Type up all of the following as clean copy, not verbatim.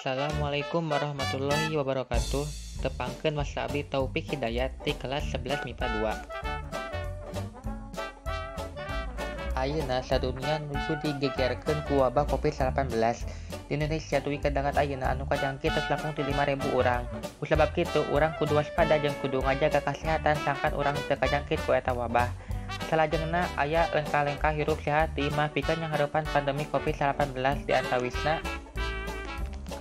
Assalamualaikum warahmatullahi wabarakatuh. Tepangkeun Mas Abdi Taufik Hidayat di kelas 11 MIPA 2. Ayeuna sadunya nuju digegerkeun ku wabah Covid-19. Di Indonesia duwi kadangat ayeuna anu kajangkit tos langkung ti 5.000 urang. Ku sabab kitu urang kudu waspada jeung kudu ngajaga kasehatan sangkan urang teu kajangkit ku eta wabah. Salajengna aya lengkah-lengkah hirup sehat di imah pikeun nyanghareupan pandemi Covid-19 di antawisna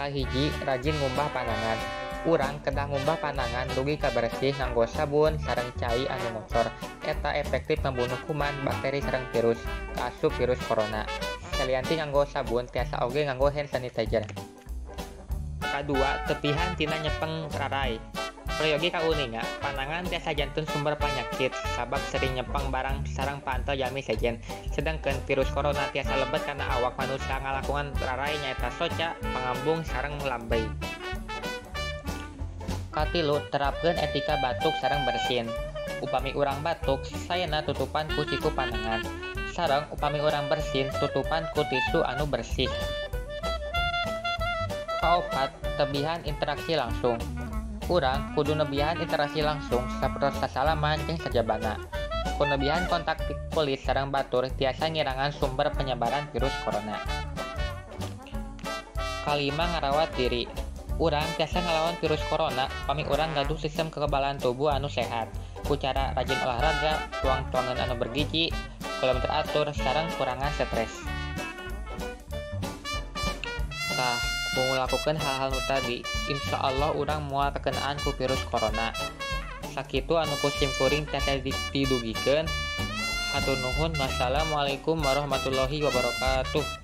kahiji rajin ngumbah panangan. Urang kedah ngumbah panangan dugi kabersih nganggo sabun sareng cai anu ngocor. Eta efektif membunuh kuman, bakteri sareng virus, kaasup virus corona. Salianti nganggo sabun tiasa oge nganggo hand sanitizer. Kadua, tepihan tina nyepeng rarai. Prayogi kauninga, panangan tiasa jantung sumber penyakit, sabab sering nyepeng barang sareng pantau jami sejen. Sedangkan virus corona tiasa lebet karena awak manusia ngalakungan rarai nyaeta soca, pangambung sareng lambai. Katilu, terapkeun etika batuk sareng bersin. Upami urang batuk, sayana tutupan ku siku panangan. Sareng upami urang bersin, tutupan ku tisu anu bersih. Kaopat, tebihan interaksi langsung. Urang kudu nebihan interaksi langsung sapertos kasalaman jeung sajabana. Kunebihan kontak kulit sareng batur tiasa ngirangan sumber penyebaran virus corona. Kalima, ngarawat diri. Urang tiasa ngalawan virus corona upami urang gaduh sistem kekebalan tubuh anu sehat. Ku cara rajin olahraga, tuang-tuangan anu bergizi, pola teratur sareng kurangan stres. Melakukan hal-hal nu tadi, insya Allah urang moal terkenaan ku virus corona. Sakitu anu kusim kuring tiasa didugikeun. Hatur nuhun. Wassalamualaikum warahmatullahi wabarakatuh.